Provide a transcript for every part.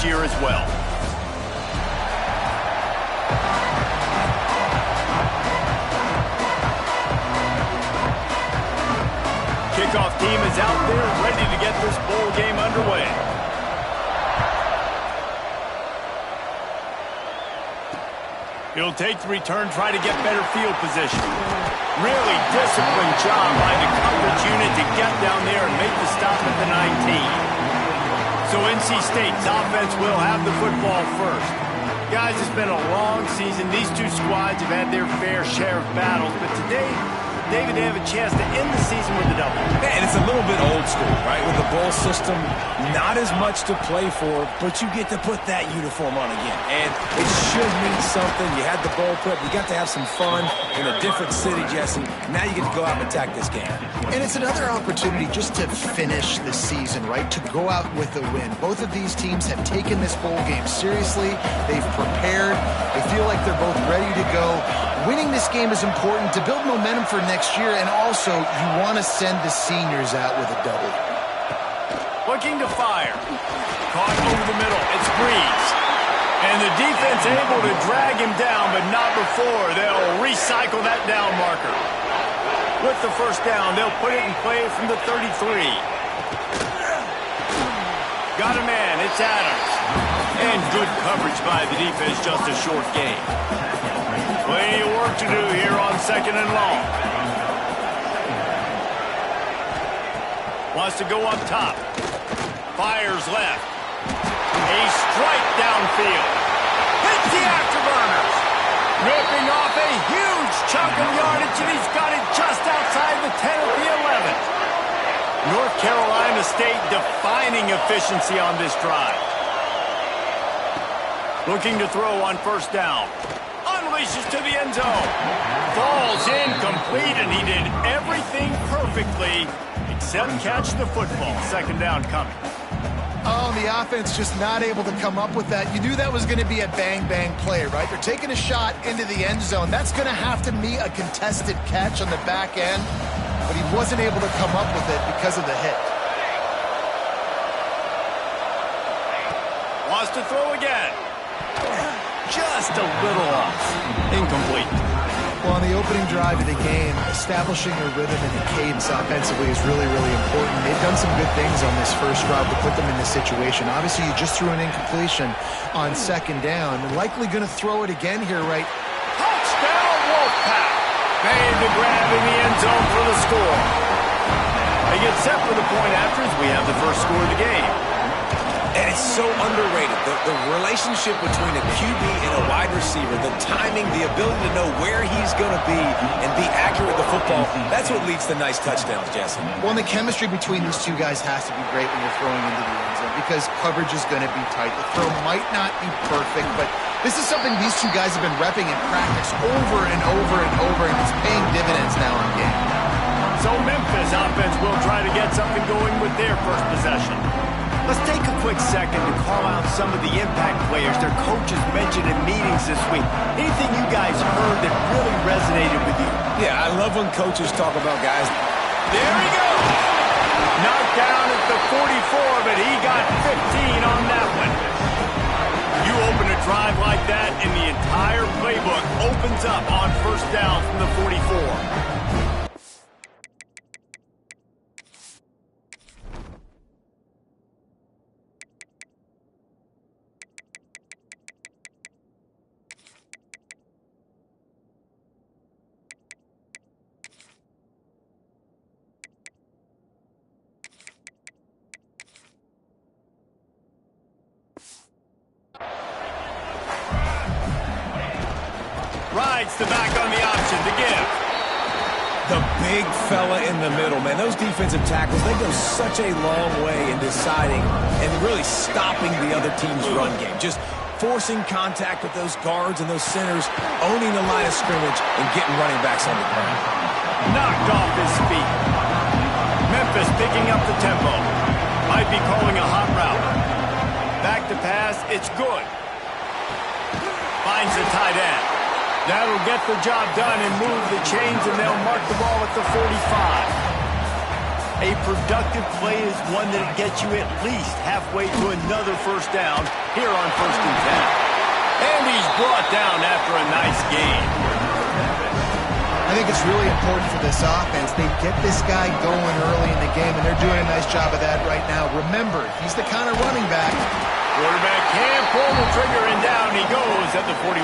this year as well. Kickoff team is out there ready to get this bowl game underway. He'll take the return, try to get better field position. Really disciplined job by the coverage unit to get down there and make the stop at the 19. So NC State's offense will have the football first. Guys, it's been a long season. These two squads have had their fair share of battles, but today, David, they have a chance to end the season with a W. Man, it's a little bit old school, right? With the bowl system, not as much to play for, but you get to put that uniform on again. And it should mean something. You had the bowl prep. You got to have some fun in a different city, Jesse. Now you get to go out and attack this game. And it's another opportunity just to finish the season, right? To go out with a win. Both of these teams have taken this bowl game seriously. They've prepared. They feel like they're both ready to go. Winning this game is important to build momentum for next year, and also you want to send the seniors out with a W. Looking to fire. Caught over the middle. It's Breeze. And the defense able to drag him down, but not before. They'll recycle that down marker. With the first down, they'll put it in play from the 33. Got a man. It's Adams. And good coverage by the defense, just a short gain. Plenty of work to do here on 2nd and long. Wants to go up top. Fires left. A strike downfield. Hits the afterburners. Ripping off a huge chunk of yardage, and he's got it just outside the 10 of the 11. North Carolina State defining efficiency on this drive. Looking to throw on first down. Unleashes to the end zone. Falls incomplete, and he did everything perfectly except catch the football. 2nd down coming. Oh, the offense just not able to come up with that. You knew that was going to be a bang-bang play, right? They're taking a shot into the end zone. That's going to have to be a contested catch on the back end, but he wasn't able to come up with it because of the hit. Wants to throw again. Just a little off. Incomplete. Well, on the opening drive of the game, establishing a rhythm and a cadence offensively is really, really important. They've done some good things on this first drive to put them in this situation. Obviously, you just threw an incompletion on 2nd down. They're likely going to throw it again here, right? Touchdown, Wolfpack! Made the grab in the end zone for the score. They get set for the point after as we have the first score of the game. And it's so underrated. The relationship between a QB and a wide receiver, the timing, the ability to know where he's going to be and be accurate with the football, that's what leads to nice touchdowns, Jesse. Well, and the chemistry between these two guys has to be great when you're throwing into the end zone because coverage is going to be tight. The throw might not be perfect, but this is something these two guys have been repping in practice over and over and over, and it's paying dividends now in game. So Memphis offense will try to get something going with their first possession. Let's take a quick second to call out some of the impact players their coaches mentioned in meetings this week. Anything you guys heard that really resonated with you? Yeah, I love when coaches talk about guys. There he goes! Knocked down at the 44, but he got 15 on that one. You open a drive like that, and the entire playbook opens up on first down from the 44. Rides the back on the option to give. The big fella in the middle, man. Those defensive tackles, they go such a long way in deciding and really stopping the other team's run game. Just forcing contact with those guards and those centers, owning the line of scrimmage, and getting running backs on the ground. Knocked off his feet. Memphis picking up the tempo. Might be calling a hot route. Back to pass, it's good. Finds the tight end. That'll get the job done and move the chains, and they'll mark the ball at the 45. A productive play is one that gets you at least halfway to another first down here on 1st and 10. And he's brought down after a nice gain. I think it's really important for this offense. They get this guy going early in the game, and they're doing a nice job of that right now. Remember, he's the kind of running back. Quarterback can't pull the trigger, and down he goes at the 41.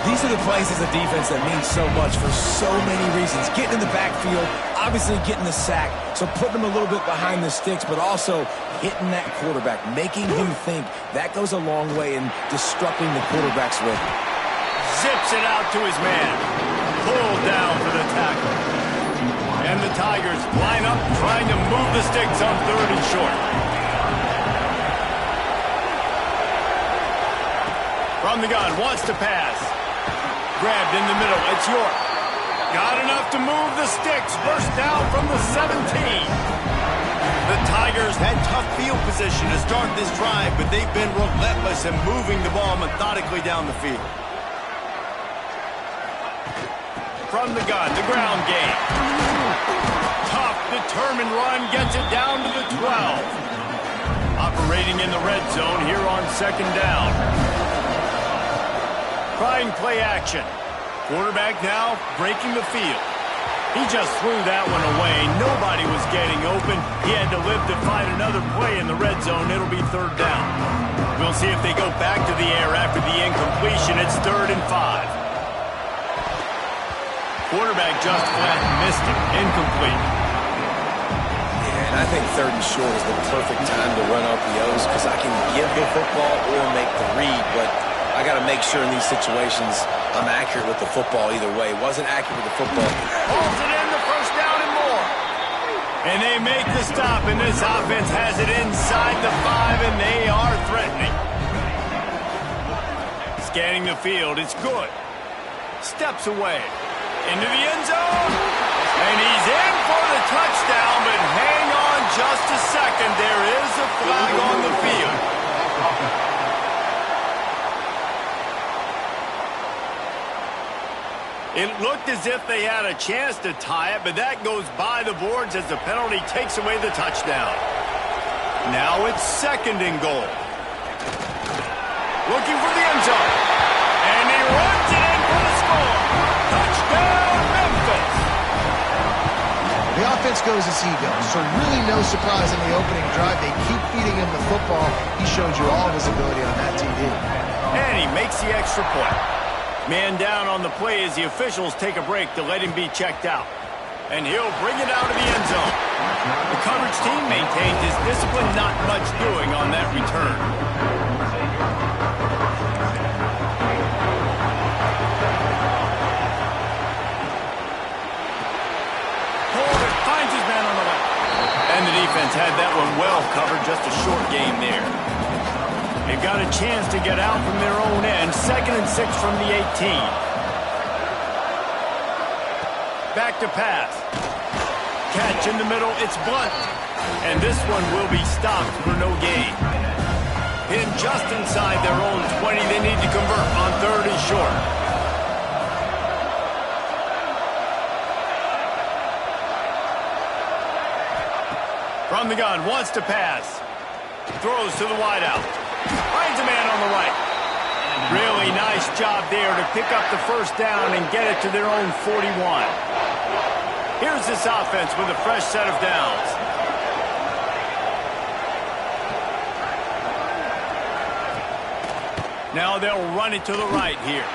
These are the plays as a defense that mean so much for so many reasons. Getting in the backfield, obviously getting the sack, so putting him a little bit behind the sticks, but also hitting that quarterback, making him think. That goes a long way in disrupting the quarterback's rhythm. Zips it out to his man. Pulled down for the tackle. And the Tigers line up trying to move the sticks on 3rd and short. From the gun, wants to pass. Grabbed in the middle, it's York. Got enough to move the sticks. First down from the 17. The Tigers had tough field position to start this drive, but they've been relentless in moving the ball methodically down the field. From the gun, the ground game. Tough, determined run gets it down to the 12. Operating in the red zone here on 2nd down. Trying play action. Quarterback now breaking the field. He just threw that one away. Nobody was getting open. He had to live to fight another play in the red zone. It'll be 3rd down. We'll see if they go back to the air after the incompletion. It's 3rd and 5. Quarterback just flat missed it. Incomplete. Yeah, and I think 3rd and short is the perfect time to run RPOs because I can give the football or make the read, but I got to make sure in these situations I'm accurate with the football either way. Wasn't accurate with the football. Holds it in, the first down and more. And they make the stop, and this offense has it inside the 5, and they are threatening. Scanning the field, it's good. Steps away. Into the end zone. And he's in for the touchdown, but hang on just a second. There is a flag on the field. It looked as if they had a chance to tie it, but that goes by the boards as the penalty takes away the touchdown. Now it's 2nd and goal. Looking for the end zone. And he runs it in for the score. Touchdown, Memphis. The offense goes as he goes, so really no surprise in the opening drive. They keep feeding him the football. He showed you all of his ability on that TV. And he makes the extra point. Man down on the play as the officials take a break to let him be checked out. And he'll bring it out of the end zone. The coverage team maintained his discipline, not much doing on that return. Holder finds his man on the left. And the defense had that one well covered, just a short game there. They've got a chance to get out from their own end. 2nd and 6 from the 18. Back to pass. Catch in the middle. It's Blunt. And this one will be stopped for no gain. In just inside their own 20. They need to convert on 3rd and short. From the gun. Wants to pass. Throws to the wideout. Finds a man on the right. Really nice job there to pick up the first down and get it to their own 41. Here's this offense with a fresh set of downs. Now they'll run it to the right here.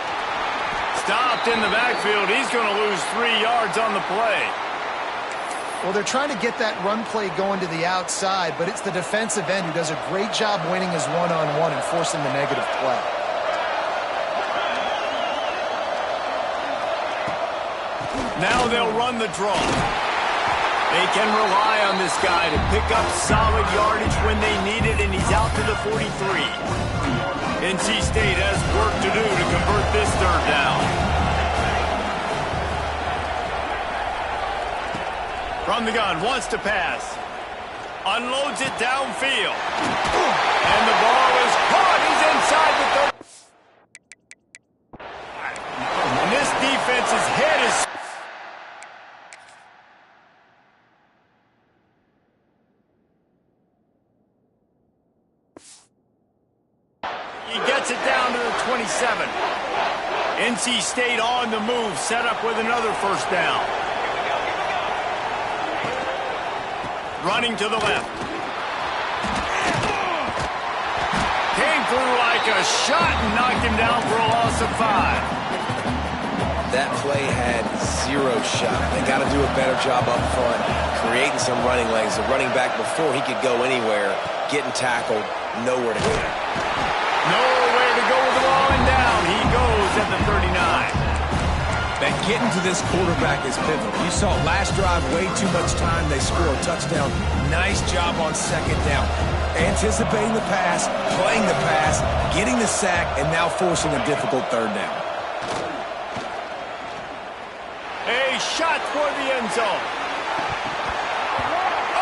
Stopped in the backfield. He's going to lose 3 yards on the play. Well, they're trying to get that run play going to the outside, but it's the defensive end who does a great job winning his one-on-one and forcing the negative play. Now they'll run the draw. They can rely on this guy to pick up solid yardage when they need it, and he's out to the 43. NC State has work to do to convert this 3rd down. From the gun, wants to pass. Unloads it downfield. And the ball is caught. He's inside the 30. And this defense's head is... cuts it down to the 27. NC State on the move, set up with another first down. Running to the left. Came through like a shot and knocked him down for a loss of 5. That play had 0 shot. They got to do a better job up front, creating some running lanes. The running back, before he could go anywhere, getting tackled, nowhere to go. Nowhere to go with the ball and down. He goes at the 39. That getting to this quarterback is pivotal. You saw last drive, way too much time. They score a touchdown. Nice job on second down. Anticipating the pass, playing the pass, getting the sack, and now forcing a difficult third down. A shot for the end zone.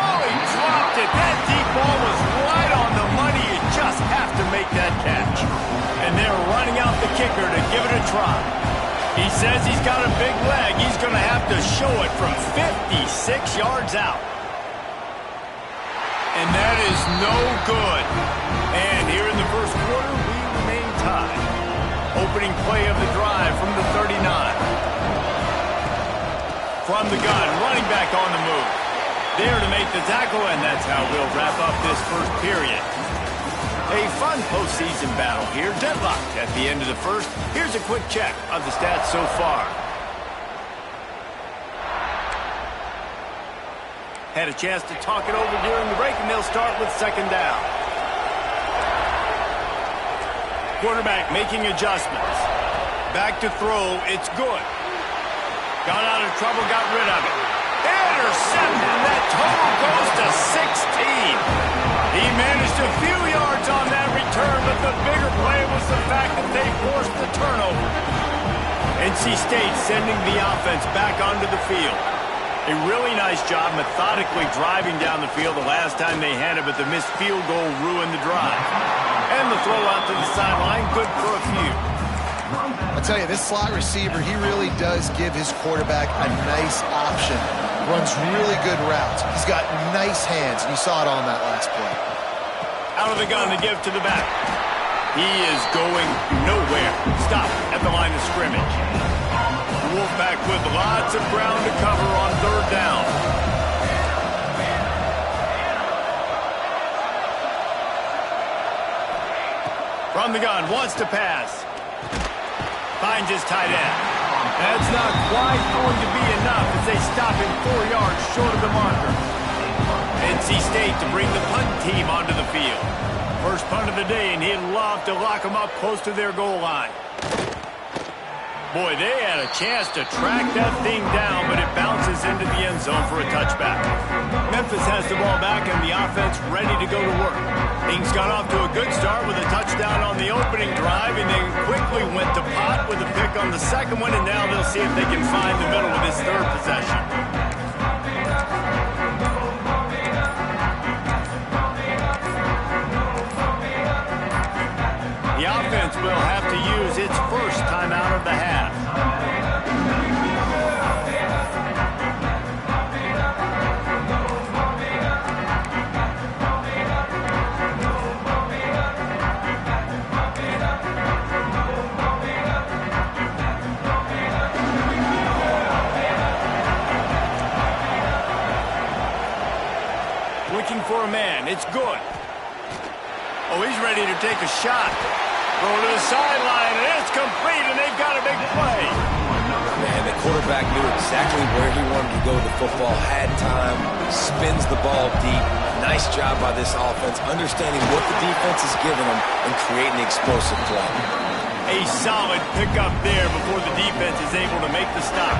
Oh, he dropped it. That deep ball was right on the money. You just have to make that catch. And they're running out the kicker to give it a try. He says he's got a big leg. He's going to have to show it from 56 yards out. And that is no good. And here in the first quarter, we remain tied. Opening play of the drive from the 39. From the gun, running back on the move. There to make the tackle, and that's how we'll wrap up this first period. A fun postseason battle here, deadlocked at the end of the first. Here's a quick check of the stats so far. Had a chance to talk it over during the break, and they'll start with second down. Quarterback making adjustments. Back to throw, it's good. Got out of trouble, got rid of it. Intercepted, that total goes to 16. He managed a few yards on that return, but the bigger play was the fact that they forced the turnover. NC State sending the offense back onto the field. A really nice job methodically driving down the field the last time they had it, but the missed field goal ruined the drive. And the throw out to the sideline, good for a few. I'll tell you, this slot receiver, he really does give his quarterback a nice option. Runs really good routes. He's got nice hands, and you saw it on that last play. Out of the gun to give to the back. He is going nowhere. Stop at the line of scrimmage. Wolfpack with lots of ground to cover on third down. From the gun, wants to pass. Finds his tight end. That's not quite going to be enough as they stop him 4 yards short of the marker. NC State to bring the punt team onto the field. First punt of the day, and he'd love to lock them up close to their goal line. Boy, they had a chance to track that thing down, but it bounces into the end zone for a touchback. Memphis has the ball back and the offense ready to go to work. Things got off to a good start with a touchdown on the opening drive, and then quickly went to pot with a pick on the second one, and now they'll see if they can find the middle with this third possession. The offense will have to use its first timeout of the half. Looking for a man. It's good. Oh, he's ready to take a shot. Throw to the sideline, and it's complete, and they've got a big play. Man, the quarterback knew exactly where he wanted to go with the football, had time, spins the ball deep. Nice job by this offense, understanding what the defense is giving them and creating explosive play. A solid pickup there before the defense is able to make the stop.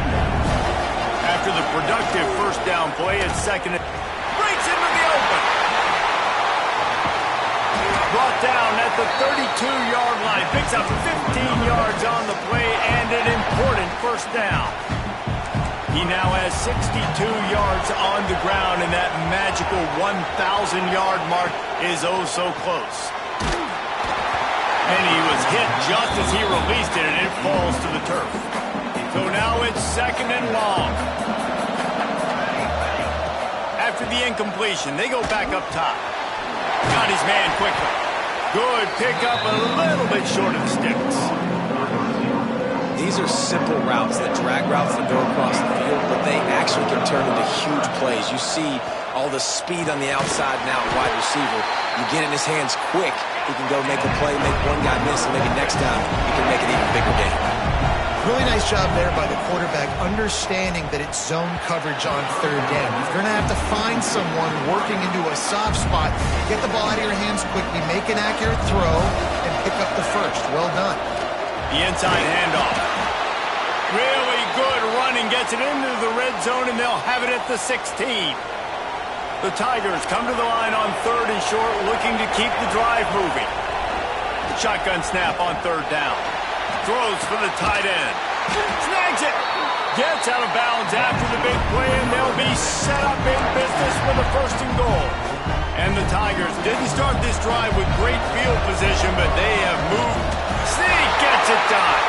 After the productive first down play, it's second. Breaks into the open. Brought down at the 32-yard line. Picks up 15 yards on the play and an important first down. He now has 62 yards on the ground, and that magical 1,000-yard mark is oh so close. And he was hit just as he released it, and it falls to the turf. So now it's second and long. After the incompletion, they go back up top. Got his man quickly. Good pickup, a little bit short of the sticks. These are simple routes, that drag routes that go across the field, but they actually can turn into huge plays. You see all the speed on the outside now, wide receiver. You get in his hands quick, he can go make a play, make one guy miss, and maybe next time he can make an even bigger game. Really nice job there by the quarterback, understanding that it's zone coverage on third down. You're going to have to find someone working into a soft spot, get the ball out of your hands quickly, make an accurate throw, and pick up the first. Well done. The inside handoff. Really good running, gets it into the red zone, and they'll have it at the 16. The Tigers come to the line on 3rd and short, looking to keep the drive moving. Shotgun snap on 3rd down. Throws for the tight end. Snags it. Gets out of bounds after the big play, and they'll be set up in business for the 1st and goal. And the Tigers didn't start this drive with great field position, but they have moved. Sneak gets it done.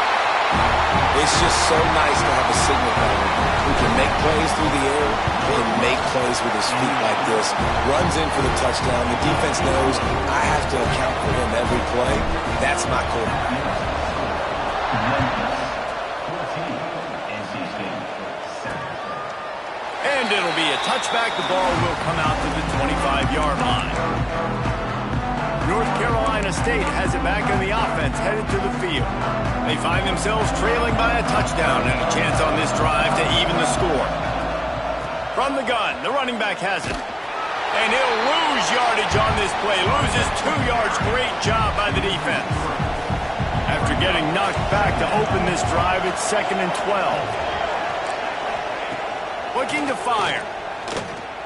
It's just so nice to have a signal caller who can make plays through the air and make plays with his feet like this. Runs in for the touchdown. The defense knows I have to account for him every play. That's my quarterback. And it'll be a touchback. The ball will come out to the 25-yard line. North Carolina State has it back on the offense, headed to the field. They find themselves trailing by a touchdown and a chance on this drive to even the score. From the gun, the running back has it. And he'll lose yardage on this play. Loses 2 yards. Great job by the defense. After getting knocked back to open this drive, it's 2nd and 12. Looking to fire.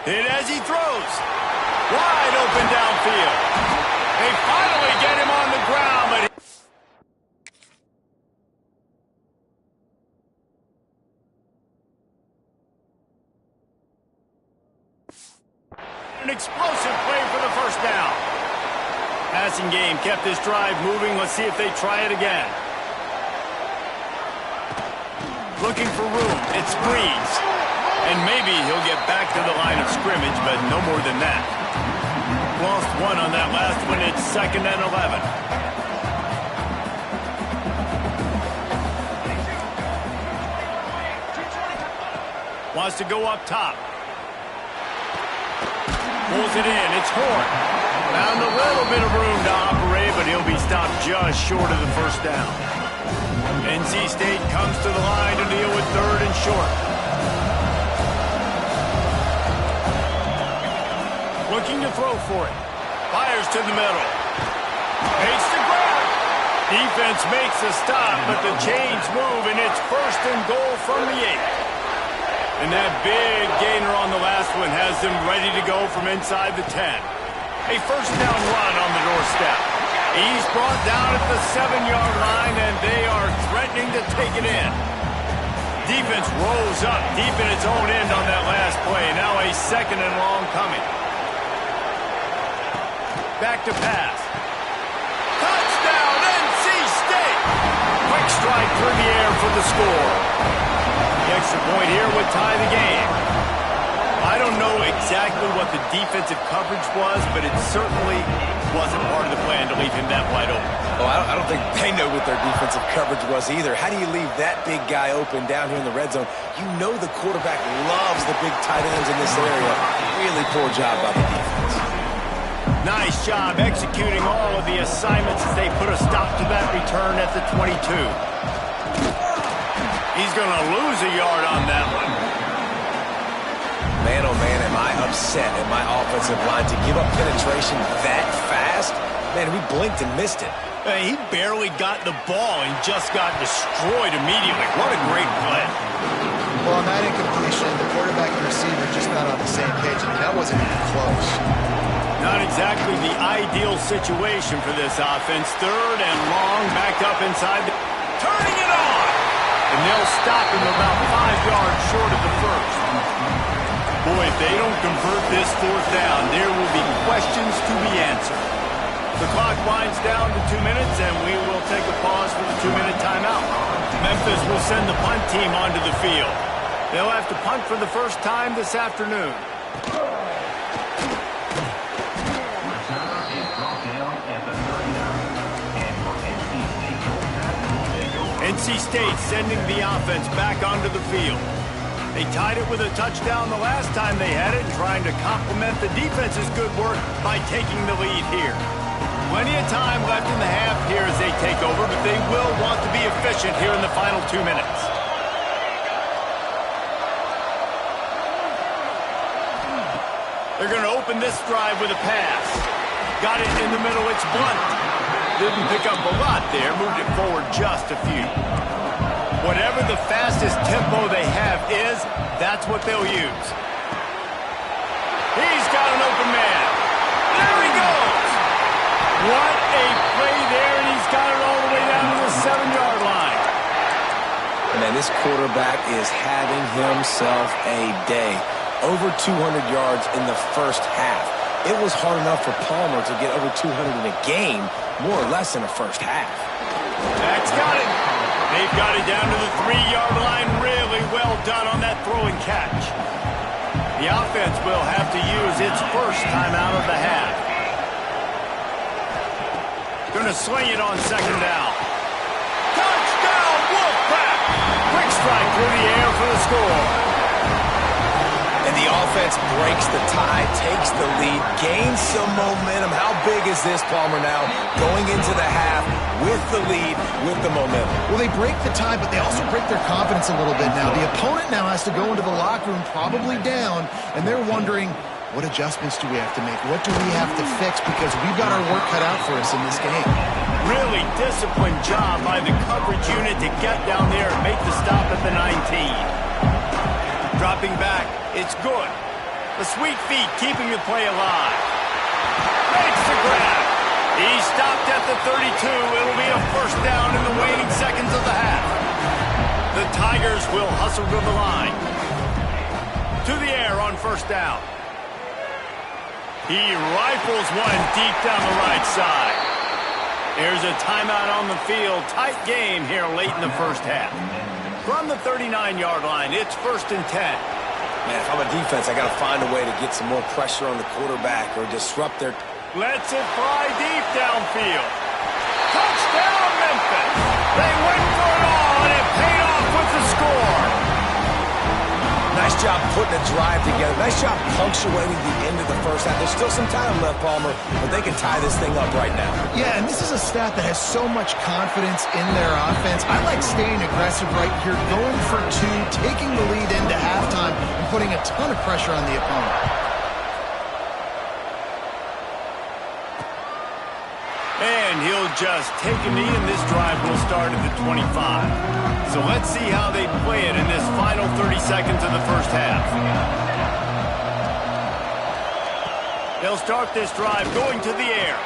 Hit as he throws. Wide open downfield. They finally get him on the ground, but an explosive play for the 1st down. Passing game kept this drive moving. Let's see if they try it again. Looking for room. It screens. And maybe he'll get back to the line of scrimmage, but no more than that. Lost 1 on that last one. It's 2nd and 11. Wants to go up top. Pulls it in. It's Horn. Found a little bit of room to operate, but he'll be stopped just short of the 1st down. NC State comes to the line to deal with 3rd and short. Looking to throw for it. Fires to the middle. Takes the ground. Defense makes a stop, but the chains move, and it's 1st and goal from the 8. And that big gainer on the last one has them ready to go from inside the 10. A 1st down run on the doorstep. He's brought down at the 7-yard line, and they are threatening to take it in. Defense rolls up deep in its own end on that last play. Now a 2nd and long coming. Back to pass. Touchdown, NC State! Quick strike through the air for the score. The extra point here would tie the game. I don't know exactly what the defensive coverage was, but it certainly wasn't part of the plan to leave him that wide open. Well, I don't think they know what their defensive coverage was either. How do you leave that big guy open down here in the red zone? You know the quarterback loves the big tight ends in this area. Really poor job by the defense. Nice job executing all of the assignments as they put a stop to that return at the 22. He's going to lose a yard on that one. Man, oh man, am I upset at my offensive line to give up penetration that fast? Man, we blinked and missed it. He barely got the ball and just got destroyed immediately. What a great play. Well, on that incompletion, the quarterback and receiver just not on the same page. I mean, that wasn't even close. Not exactly the ideal situation for this offense. 3rd and long, backed up inside. Turning it on! And they'll stop him about 5 yards short of the 1st. Boy, if they don't convert this 4th down, there will be questions to be answered. The clock winds down to 2 minutes, and we will take a pause for the 2-minute timeout. Memphis will send the punt team onto the field. They'll have to punt for the first time this afternoon. NC State sending the offense back onto the field. They tied it with a touchdown the last time they had it, and trying to complement the defense's good work by taking the lead here. Plenty of time left in the half here as they take over, but they will want to be efficient here in the final 2 minutes. They're going to open this drive with a pass. Got it in the middle, it's Blunt. Didn't pick up a lot there, moved it forward just a few. Whatever the fastest tempo they have is, that's what they'll use. He's got an open man. There he goes. What a play there, and he's got it all the way down to the 7-yard line. Man, this quarterback is having himself a day. Over 200 yards in the first half. It was hard enough for Palmer to get over 200 in a game, more or less in the first half. That's got it. They've got it down to the 3-yard line. Really well done on that throw and catch. The offense will have to use its first timeout of the half. Going to sling it on second down. Touchdown, Wolfpack! Quick strike through the air for the score. And the offense breaks the tie, takes the lead, gains some momentum. How big is this, Palmer, now? Going into the half with the lead, with the momentum. Well, they break the tie, but they also break their confidence a little bit now. The opponent now has to go into the locker room, probably down, and they're wondering, what adjustments do we have to make? What do we have to fix? Because we've got our work cut out for us in this game. Really disciplined job by the coverage unit to get down there and make the stop at the 19. Dropping back, it's good. The sweet feet keeping the play alive. Makes the grab. He stopped at the 32. It'll be a first down in the waning seconds of the half. The Tigers will hustle to the line. To the air on first down. He rifles one deep down the right side. There's a timeout on the field. Tight game here late in the first half. From the 39-yard line, it's 1st and 10. Man, if I'm a defense, I got to find a way to get some more pressure on the quarterback or disrupt their... Lets it fly deep downfield. Touchdown, Memphis. They went for it all, and it paid off with the score. Nice job putting a drive together. Nice job punctuating the end of the first half. There's still some time left, Palmer, but they can tie this thing up right now. Yeah, and this is a staff that has so much confidence in their offense. I like staying aggressive right here, going for two, taking the lead into halftime, and putting a ton of pressure on the opponent. And he'll just take a knee, and this drive will start at the 25. So let's see how they play it in this final 30 seconds of the first half. They'll start this drive going to the air.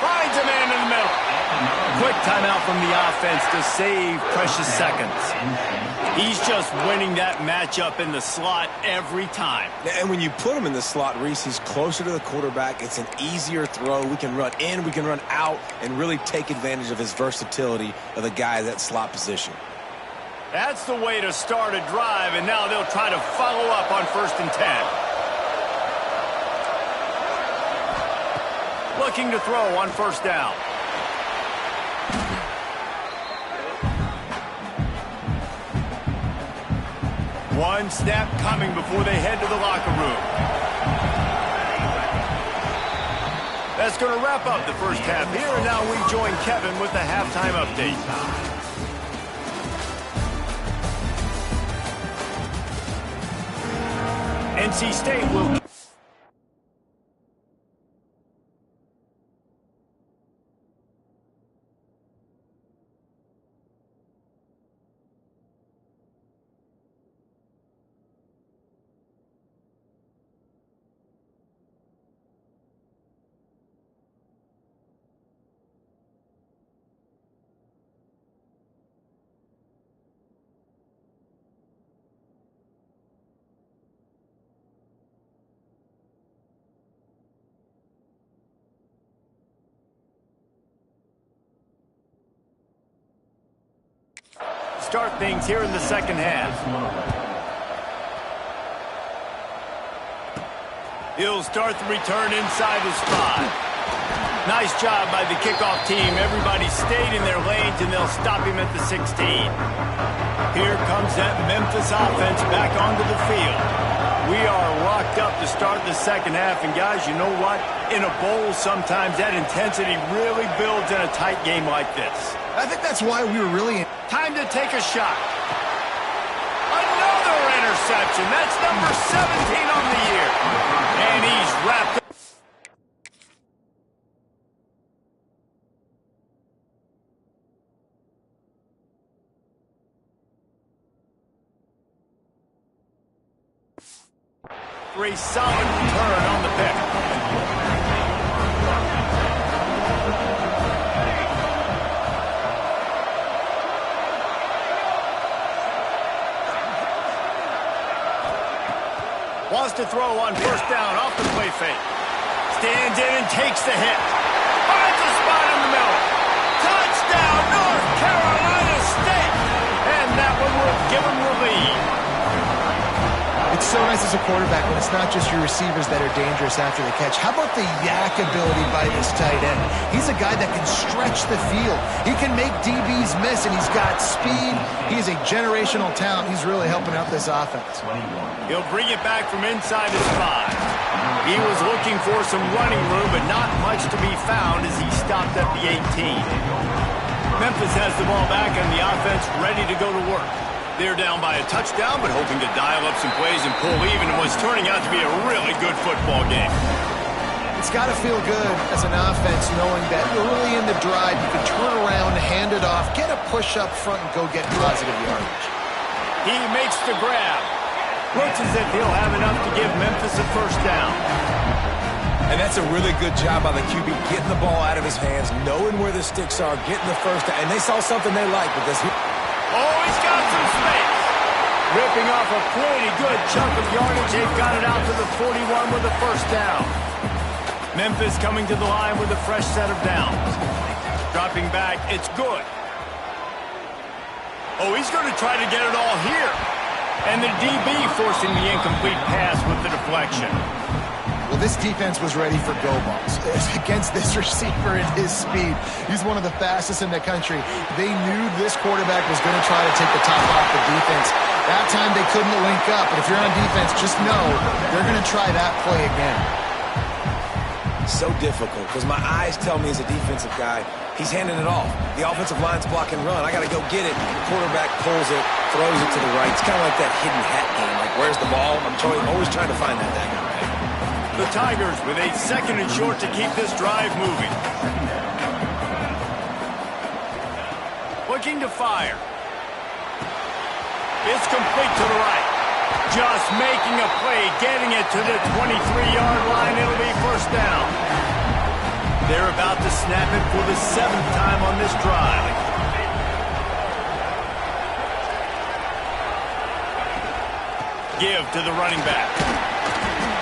Finds a man in the middle. Quick timeout from the offense to save precious seconds. He's just winning that matchup in the slot every time. And when you put him in the slot, Reese, he's closer to the quarterback. It's an easier throw. We can run in, we can run out, and really take advantage of his versatility of the guy in that slot position. That's the way to start a drive, and now they'll try to follow up on 1st and 10. Looking to throw on first down. One snap coming before they head to the locker room. That's going to wrap up the first half here, and now we join Kevin with the halftime update. NC State will... start things here in the second half. He'll start the return inside his 5. Nice job by the kickoff team. Everybody stayed in their lanes, and they'll stop him at the 16. Here comes that Memphis offense back onto the field. We are locked up to start the second half, and guys, you know what? In a bowl, sometimes that intensity really builds in a tight game like this. I think that's why we were really... Time to take a shot. Another interception. That's number 17 on the year. And he's wrapped up. 3 solid return on the pick. Wants to throw on first down off the play fake. Stands in and takes the hit. Finds a spot in the middle. Touchdown, North Carolina State. And that one will give them the lead. It's so nice as a quarterback when it's not just your receivers that are dangerous after the catch. How about the yak ability by this tight end? He's a guy that can stretch the field. He can make DBs miss, and he's got speed. He's a generational talent. He's really helping out this offense. He'll bring it back from inside his 5. He was looking for some running room, but not much to be found as he stopped at the 18. Memphis has the ball back, and the offense ready to go to work. They're down by a touchdown, but hoping to dial up some plays and pull even in what's turning out to be a really good football game. It's got to feel good as an offense knowing that early in the drive you can turn around, hand it off, get a push up front, and go get positive yardage. He makes the grab. Looks as if he'll have enough to give Memphis a first down. And that's a really good job by the QB, getting the ball out of his hands, knowing where the sticks are, getting the first down. And they saw something they liked because he... Oh, he's got some space. Ripping off a pretty good chunk of yardage. They've got it out to the 41 with a first down. Memphis coming to the line with a fresh set of downs. Dropping back, it's good. Oh, he's going to try to get it all here. And the DB forcing the incomplete pass with the deflection. Well, this defense was ready for go balls against this receiver and his speed. He's one of the fastest in the country. They knew this quarterback was going to try to take the top off the defense. That time they couldn't link up, but if you're on defense, just know they're going to try that play again. So difficult because my eyes tell me as a defensive guy, he's handing it off. The offensive line's block and run. I got to go get it. The quarterback pulls it, throws it to the right. It's kind of like that hidden hat game. Like, where's the ball? I'm always trying to find that dagger. The Tigers with a second and short to keep this drive moving. Looking to fire. It's complete to the right. Just making a play, getting it to the 23-yard line. It'll be first down. They're about to snap it for the 7th time on this drive. Give to the running back.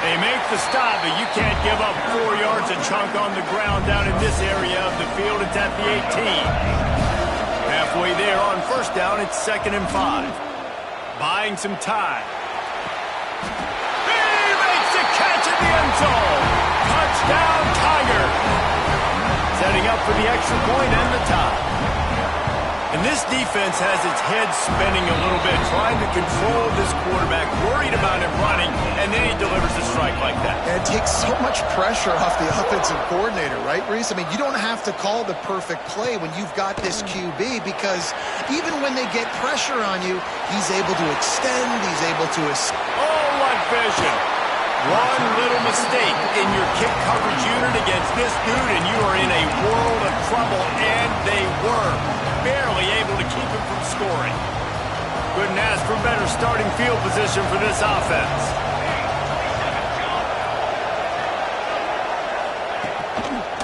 They make the stop, but you can't give up 4 yards a chunk on the ground down in this area of the field. It's at the 18. Halfway there on first down, it's 2nd and 5. Buying some time. He makes the catch in the end zone. Touchdown, Tiger. Setting up for the extra point and the tie. And this defense has its head spinning a little bit, trying to control this quarterback, worried about him running, and then he delivers a strike like that. And it takes so much pressure off the offensive coordinator, right, Reese? I mean, you don't have to call the perfect play when you've got this QB, because even when they get pressure on you, he's able to extend, he's able to... Oh, what vision! One little mistake in your kick coverage unit against this dude, and you are in a world of trouble, and they were barely able to keep him from scoring. Couldn't ask for better starting field position for this offense.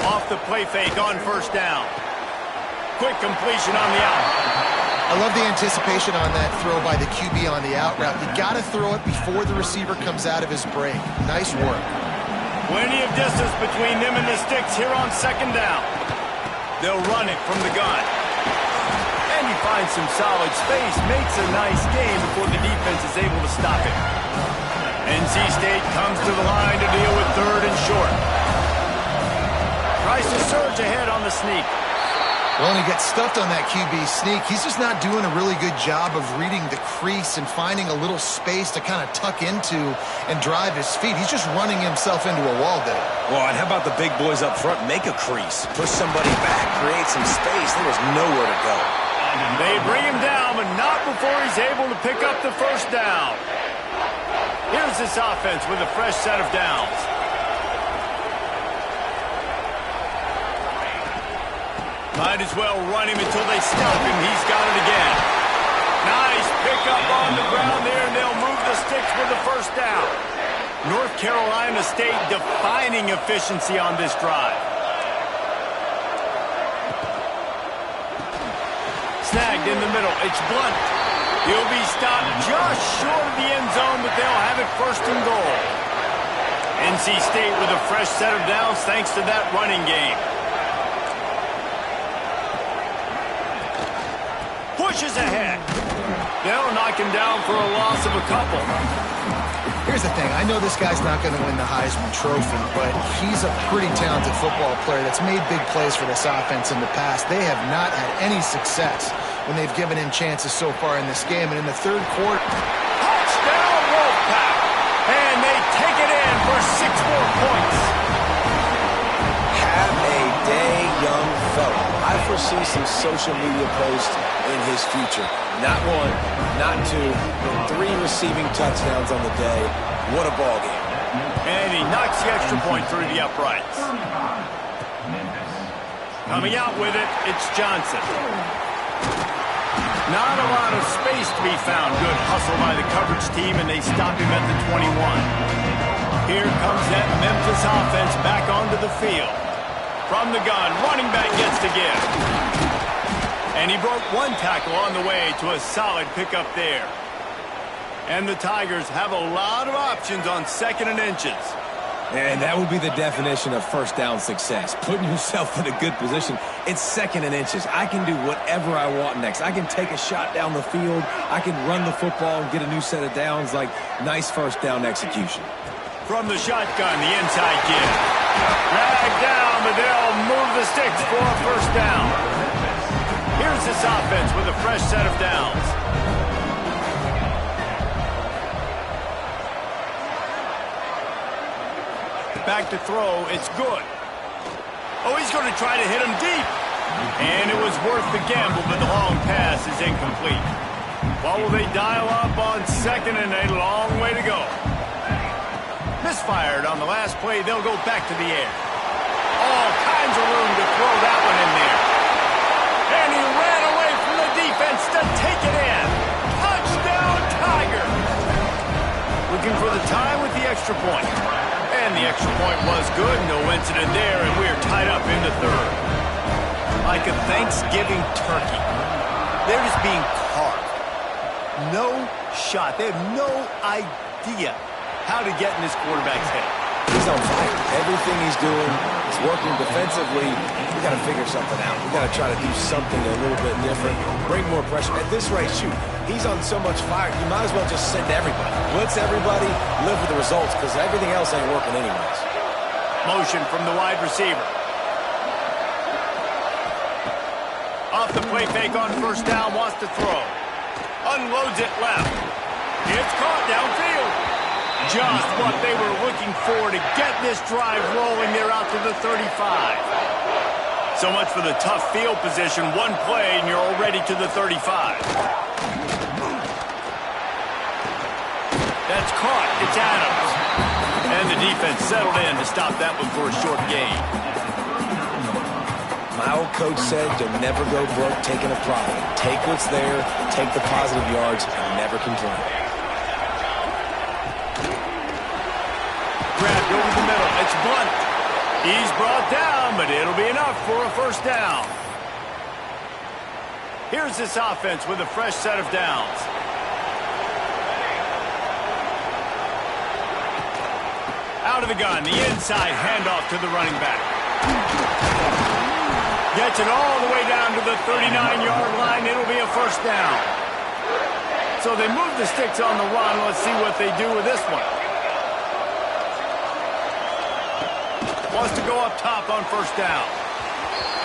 Off the play fake on first down. Quick completion on the out. I love the anticipation on that throw by the QB on the out route. You got to throw it before the receiver comes out of his break. Nice work. Plenty of distance between them and the sticks here on second down. They'll run it from the gun. And he finds some solid space, makes a nice game before the defense is able to stop it. NC State comes to the line to deal with 3rd and short. tries to surge ahead on the sneak. Well, and he gets stuffed on that QB sneak. He's just not doing a really good job of reading the crease and finding a little space to kind of tuck into and drive his feet. He's just running himself into a wall there. Well, and how about the big boys up front? Make a crease. Push somebody back. Create some space. There was nowhere to go. They bring him down, but not before he's able to pick up the first down. Here's this offense with a fresh set of downs. Might as well run him until they stop him. He's got it again. Nice pickup on the ground there, and they'll move the sticks with the first down. North Carolina State defining efficiency on this drive. Snagged in the middle. It's Blunt. He'll be stopped just short of the end zone, but they'll have it first and goal. NC State with a fresh set of downs thanks to that running game. Pushes ahead. They'll knock him down for a loss of a couple. Here's the thing. I know this guy's not going to win the Heisman Trophy, but he's a pretty talented football player that's made big plays for this offense in the past. They have not had any success when they've given him chances so far in this game. And in the third quarter... Touchdown, Wolfpack! And they take it in for 6 more points. Have a day, young fella. I foresee some social media posts in his future. Not 1, not 2, but 3 receiving touchdowns on the day. What a ball game. And he knocks the extra point through the uprights. Coming out with it, it's Johnson. Not a lot of space to be found. Good hustle by the coverage team, and they stop him at the 21. Here comes that Memphis offense back onto the field. From the gun, running back gets to give. And he broke 1 tackle on the way to a solid pickup there. And the Tigers have a lot of options on 2nd and inches. And that would be the definition of first down success. Putting yourself in a good position. It's 2nd and inches. I can do whatever I want next. I can take a shot down the field. I can run the football and get a new set of downs. Like, nice first down execution. From the shotgun, the inside give. Dragged down, but they'll move the sticks for a first down. Here's this offense with a fresh set of downs. Back to throw, it's good. Oh, he's going to try to hit him deep. And it was worth the gamble, but the long pass is incomplete. What will they dial up on 2nd and a long way to go? Misfired on the last play, they'll go back to the air. All kinds of room to throw that one in there. And he ran away from the defense to take it in. Touchdown, Tiger! Looking for the tie with the extra point. And the extra point was good. No incident there, and we're tied up in the 3rd. Like a Thanksgiving turkey. They're just being carved. No shot. They have no idea how to get in this quarterback's head. He's on fire. Everything he's doing is working defensively. We got to figure something out. We got to try to do something a little bit different. Bring more pressure. At this rate, shoot, he's on so much fire, you might as well just send everybody. Blitz everybody, live with the results, because everything else ain't working anyways. Motion from the wide receiver. Off the play fake on first down, wants to throw. Unloads it left. It's caught downfield. Just what they were looking for to get this drive rolling. They're out to the 35. So much for the tough field position. 1 play, and you're already to the 35. That's caught. It's Adams. And the defense settled in to stop that one for a short gain. My old coach said you'll never go broke taking a profit. Take what's there, take the positive yards, and never complain. Grabbed over the middle. It's Blunt. He's brought down, but it'll be enough for a first down. Here's this offense with a fresh set of downs. Out of the gun, the inside handoff to the running back. Gets it all the way down to the 39-yard line. It'll be a first down. So they move the sticks on the run. Let's see what they do with this one. Wants to go up top on first down.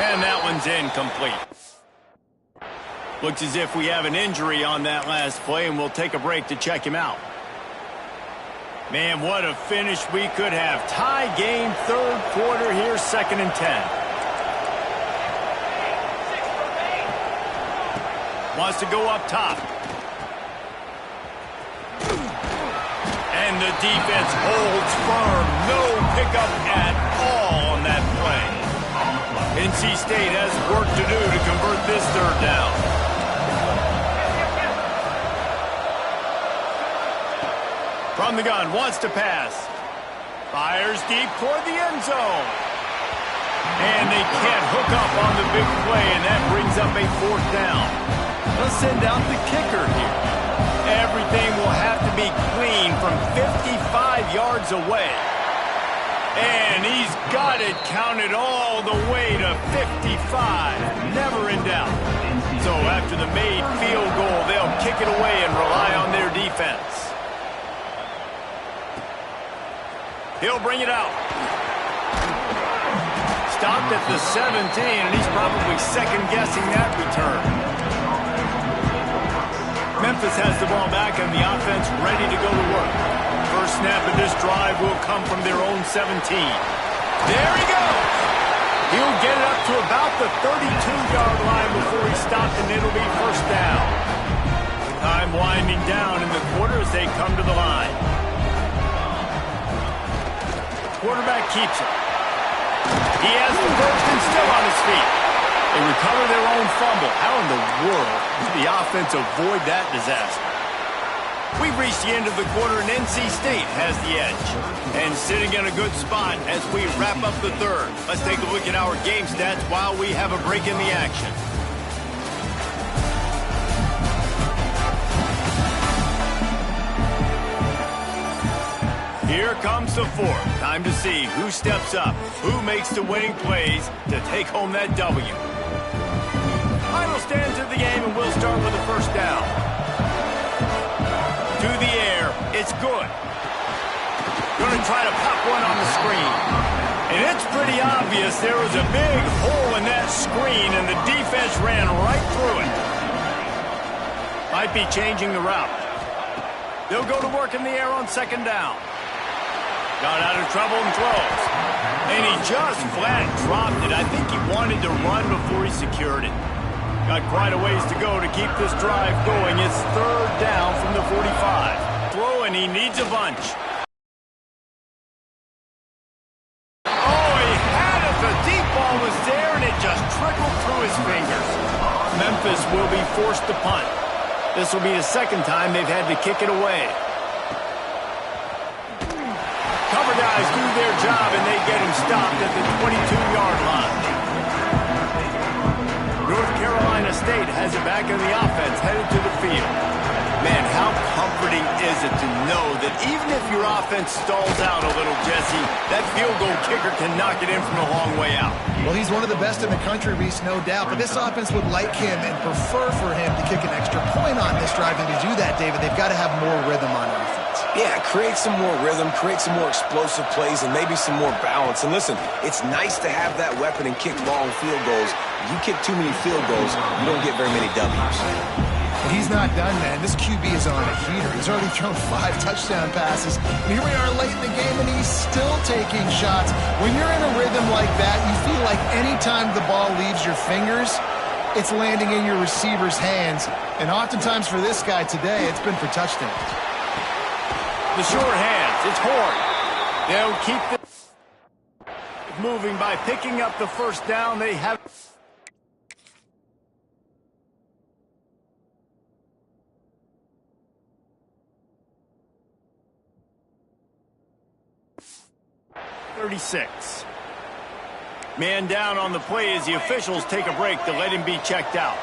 And that one's incomplete. Looks as if we have an injury on that last play, and we'll take a break to check him out. Man, what a finish we could have. Tie game, third quarter here, 2nd and 10. Wants to go up top. And the defense holds firm. No pickup at all on that play. NC State has work to do to convert this third down. From the gun, wants to pass. Fires deep toward the end zone. And they can't hook up on the big play, and that brings up a 4th down. Let's send out the kicker here. Everything will have to be clean from 55 yards away. And he's got it counted all the way to 55. Never in doubt. So after the made field goal, they'll kick it away and rely on their defense. He'll bring it out. Stopped at the 17, and he's probably second-guessing that return. Memphis has the ball back, and the offense ready to go to work. First snap of this drive will come from their own 17. There he goes. He'll get it up to about the 32-yard line before he stopped, and it'll be first down. Time winding down in the quarter as they come to the line. Quarterback keeps it. He has the first and still on his feet. They recover their own fumble. How in the world did the offense avoid that disaster? We've reached the end of the quarter, and NC State has the edge. And sitting in a good spot as we wrap up the third. Let's take a look at our game stats while we have a break in the action. Here comes the 4th. Time to see who steps up, who makes the winning plays to take home that W. Final stands of the game, and we'll start with the first down. To the air, it's good. Going to try to pop one on the screen. And it's pretty obvious there was a big hole in that screen, and the defense ran right through it. Might be changing the route. They'll go to work in the air on 2nd down. Got out of trouble and throws. And he just flat dropped it. I think he wanted to run before he secured it. Got quite a ways to go to keep this drive going. It's 3rd down from the 45. Throw, and he needs a bunch. Oh, he had it. The deep ball was there, and it just trickled through his fingers. Memphis will be forced to punt. This will be the 2nd time they've had to kick it away. Cover guys do their job, and they get him stopped at the 22-yard line. North Carolina State has it back in the offense, headed to the field. Man, how comforting is it to know that even if your offense stalls out a little, Jesse, that field goal kicker can knock it in from a long way out. Well, he's one of the best in the country, Reese, no doubt. But this offense would like him and prefer for him to kick an extra point on this drive. And to do that, David, they've got to have more rhythm on offense. Yeah, create some more rhythm, create some more explosive plays, and maybe some more balance. And listen, it's nice to have that weapon and kick long field goals. If you kick too many field goals, you don't get very many W's. He's not done, man. This QB is on a heater. He's already thrown 5 touchdown passes. And here we are late in the game, and he's still taking shots. When you're in a rhythm like that, you feel like any time the ball leaves your fingers, it's landing in your receiver's hands. And oftentimes for this guy today, it's been for touchdowns. The short hands, it's Horn. They'll keep the moving by picking up the first down. They have... .36. Man down on the play as the officials take a break to let him be checked out.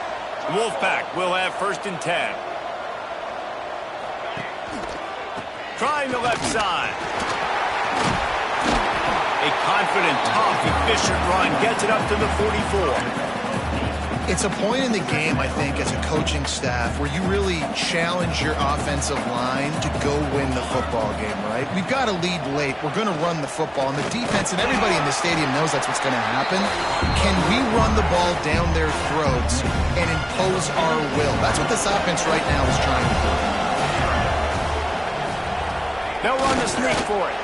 Wolfpack will have 1st and 10. Trying the left side. A confident, tough, efficient run gets it up to the 44. It's a point in the game, I think, as a coaching staff where you really challenge your offensive line to go win the football game, right? We've got to lead late. We're going to run the football. And the defense and everybody in the stadium knows that's what's going to happen. Can we run the ball down their throats and impose our will? That's what this offense right now is trying to do. They'll run the sneak for it.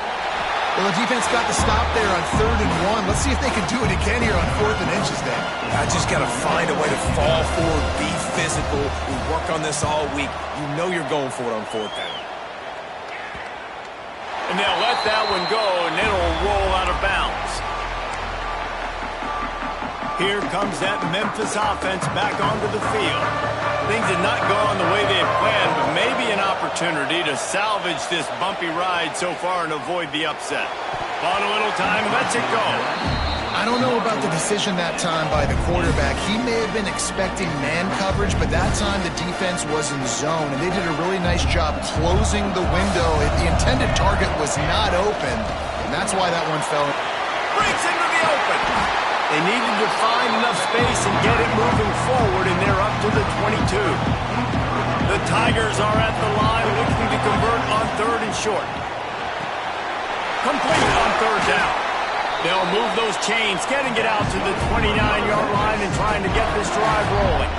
Well, the defense got the stop there on 3rd and 1. Let's see if they can do it again here on 4th and inches then. I just got to find a way to fall forward, be physical. We work on this all week. You know you're going for it on 4th down. And they'll let that one go, and it'll roll out of bounds. Here comes that Memphis offense back onto the field. Things had not gone the way they had planned, but maybe an opportunity to salvage this bumpy ride so far and avoid the upset. On a little time, lets it go. I don't know about the decision that time by the quarterback. He may have been expecting man coverage, but that time the defense was in zone, and they did a really nice job closing the window. The intended target was not open, and that's why that one fell. Breaks into the open. They needed to find enough space and get it moving forward, and they're up to the 22. The Tigers are at the line looking to convert on 3rd and short. Complete on 3rd down. They'll move those chains, getting it out to the 29-yard line and trying to get this drive rolling.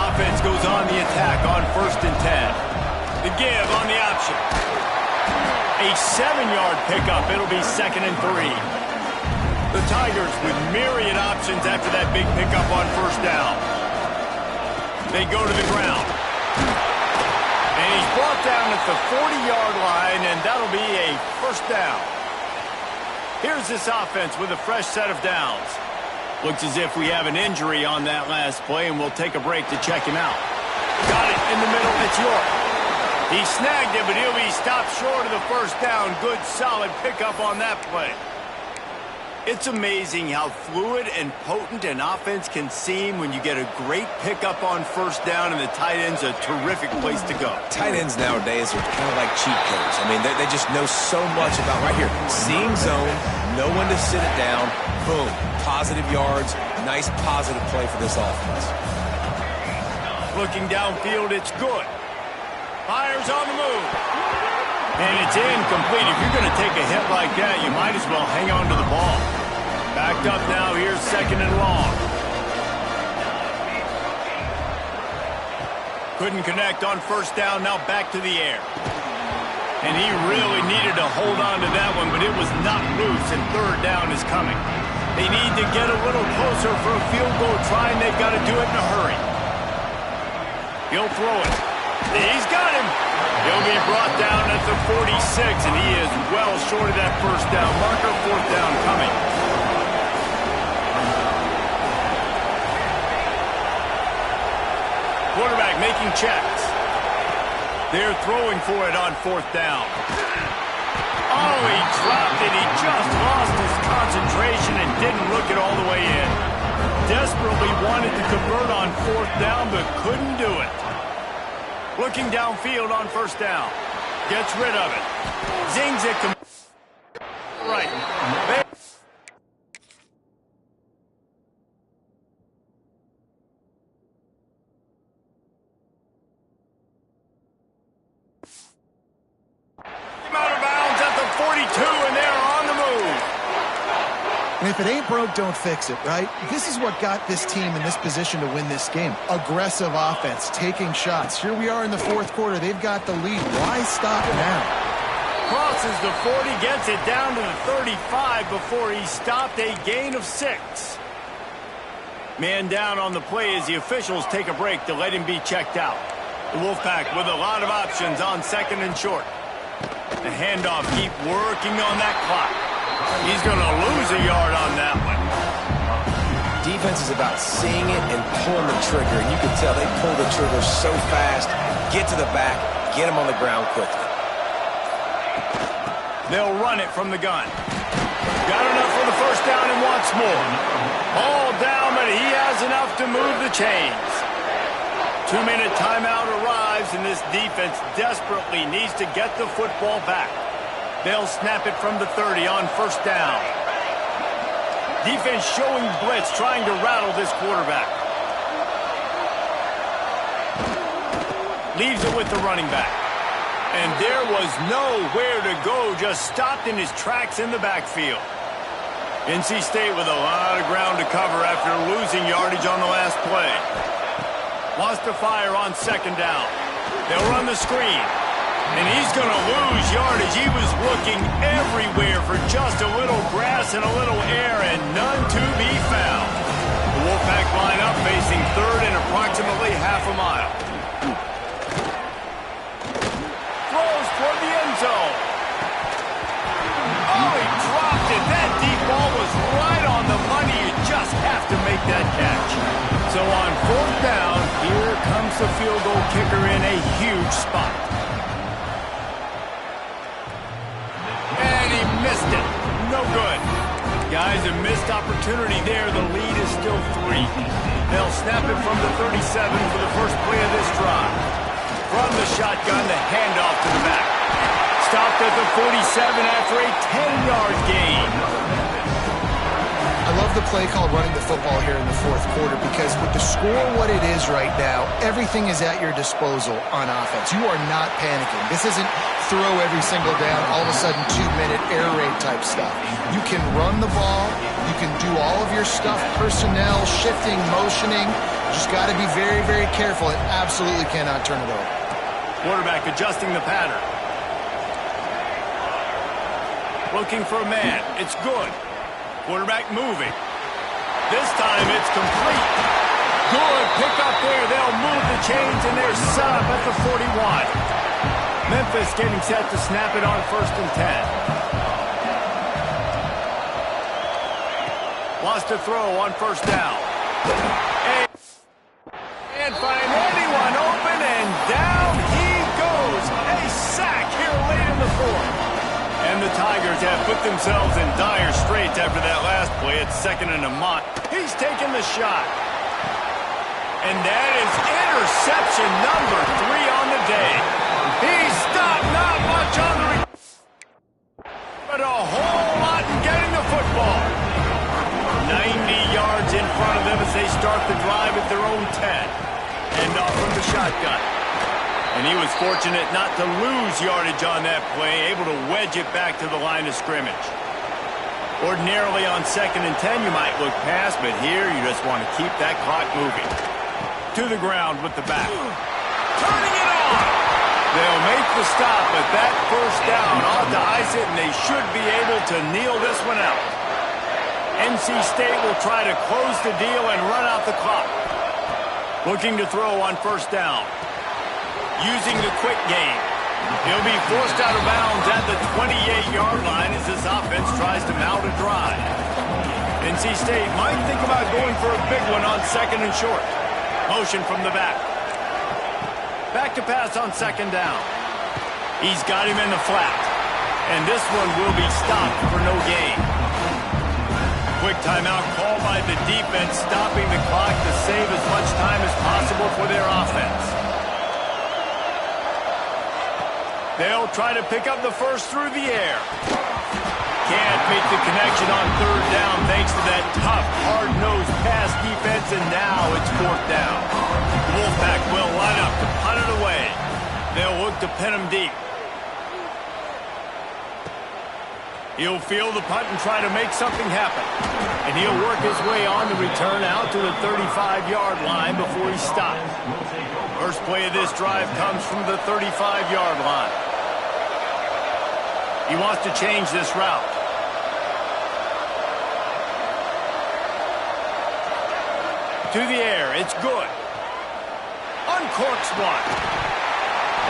Offense goes on the attack on 1st and 10. The give on the option. A 7-yard pickup. It'll be 2nd and 3. The Tigers with myriad options after that big pickup on 1st down. They go to the ground. And he's brought down at the 40-yard line, and that'll be a 1st down. Here's this offense with a fresh set of downs. Looks as if we have an injury on that last play, and we'll take a break to check him out. Got it in the middle. It's York. He snagged it, but he'll be stopped short of the 1st down. Good, solid pickup on that play. It's amazing how fluid and potent an offense can seem when you get a great pickup on 1st down, and the tight end's a terrific place to go. Tight ends nowadays are kind of like cheat codes. I mean, they just know so much about right here. Seeing zone, know when to sit it down, boom, positive yards, nice positive play for this offense. Looking downfield, it's good. Fires on the move. And it's incomplete. If you're going to take a hit like that, you might as well hang on to the ball. Backed up now. Here's 2nd and long. Couldn't connect on 1st down. Now back to the air. And he really needed to hold on to that one, but it was not loose, and 3rd down is coming. They need to get a little closer for a field goal try, and they've got to do it in a hurry. He'll throw it. He's got him. He'll be brought down at the 46, and he is well short of that 1st down marker. 4th down coming. Quarterback making checks. They're throwing for it on 4th down. Oh, he dropped it. He just lost his concentration and didn't look it all the way in. Desperately wanted to convert on 4th down, but couldn't do it. Looking downfield on 1st down. Gets rid of it. Zings it. Right. Out of bounds at the 42, and they're on the move. And if it ain't broke, don't fix it, right? This is what got this team in this position to win this game. Aggressive offense, taking shots. Here we are in the 4th quarter. They've got the lead. Why stop now? Crosses the 40, gets it down to the 35 before he stopped. A gain of 6. Man down on the play as the officials take a break to let him be checked out. The Wolfpack with a lot of options on 2nd and short. The handoff, keep working on that clock. He's going to lose a yard on that one. Defense is about seeing it and pulling the trigger. And you can tell they pull the trigger so fast, get to the back, get him on the ground quickly. They'll run it from the gun. Got enough for the 1st down and wants more. All down, but he has enough to move the chains. 2-minute timeout arrives, and this defense desperately needs to get the football back. They'll snap it from the 30 on 1st down. Defense showing blitz, trying to rattle this quarterback. Leaves it with the running back. And there was nowhere to go, just stopped in his tracks in the backfield. NC State with a lot of ground to cover after losing yardage on the last play. Wants to fire on second down. They'll run the screen. And he's going to lose yardage. He was looking everywhere for just a little grass and a little air, and none to be found. The Wolfpack line up facing third and approximately half a mile. Throws toward the end zone. Oh, he dropped it. That deep ball was right on the money. You just have to make that catch. So on fourth down, here comes the field goal kicker in a huge spot. And he missed it. No good. Guys, a missed opportunity there. The lead is still 3. They'll snap it from the 37 for the first play of this drive. From the shotgun, the handoff to the back. Stopped at the 47 after a 10-yard gain. I love the play called running the football here in the fourth quarter because with the score what it is right now, everything is at your disposal on offense. You are not panicking. This isn't throw every single down, all of a sudden 2-minute air raid type stuff. You can run the ball. You can do all of your stuff, personnel, shifting, motioning. You just got to be very, very careful and absolutely cannot turn it over. Quarterback adjusting the pattern. Looking for a man. It's good. Quarterback moving. This time it's complete. Good pick up there. They'll move the chains and they're set up at the 41. Memphis getting set to snap it on first and 10. Wants to throw on first down. And find anyone open, and down he goes. A sack here late in the fourth. And the Tigers have put themselves in dire straits after that last play. It's second and a mile. He's taking the shot. And that is interception number 3 on the day. He stopped not much on the but a whole lot in getting the football. 90 yards in front of them as they start the drive at their own 10. And off from the shotgun. And he was fortunate not to lose yardage on that play, able to wedge it back to the line of scrimmage. Ordinarily on second and 10, you might look past, but here you just want to keep that clock moving. To the ground with the back. Turning it on! They'll make the stop, but that first down ought to ice it, and they should be able to kneel this one out. NC State will try to close the deal and run out the clock. Looking to throw on first down. Using the quick game. He'll be forced out of bounds at the 28-yard line as this offense tries to mount a drive. NC State might think about going for a big one on second and short. Motion from the back. Back to pass on second down. He's got him in the flat. And this one will be stopped for no gain. Quick timeout called by the defense, stopping the clock to save as much time as possible for their offense. They'll try to pick up the first through the air. Can't make the connection on third down thanks to that tough, hard-nosed pass defense, and now it's fourth down. The Wolfpack will line up to punt it away. They'll look to pin him deep. He'll field the punt and try to make something happen. And he'll work his way on the return out to the 35-yard line before he stops. First play of this drive comes from the 35-yard line. He wants to change this route. To the air, it's good. Uncorks one.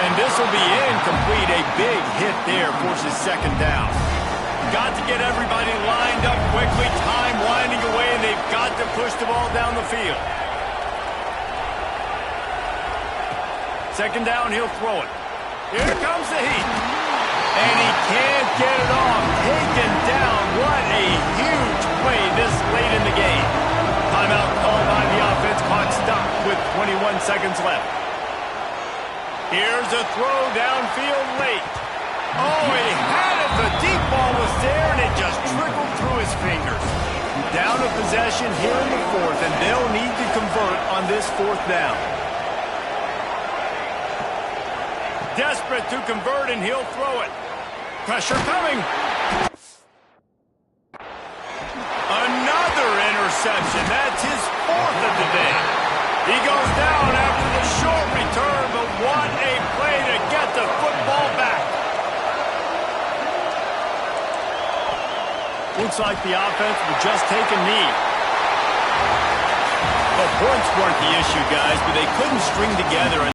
And this will be incomplete. A big hit there forces second down. Got to get everybody lined up quickly. Time winding away, and they've got to push the ball down the field. Second down, he'll throw it. Here comes the heat. And he can't get it off. Taken down. What a huge play this late in the game. Timeout called by the offense. Clock stopped with 21 seconds left. Here's a throw downfield late. Oh, he had it. The deep ball was there, and it just trickled through his fingers. Down a possession here in the fourth, and they'll need to convert on this fourth down. desperate to convert, and he'll throw it. Pressure coming. Another interception. That's his 4th of the day. He goes down after the short return, but what a play to get the football back. Looks like the offense will just take a knee. The points weren't the issue, guys, but they couldn't string together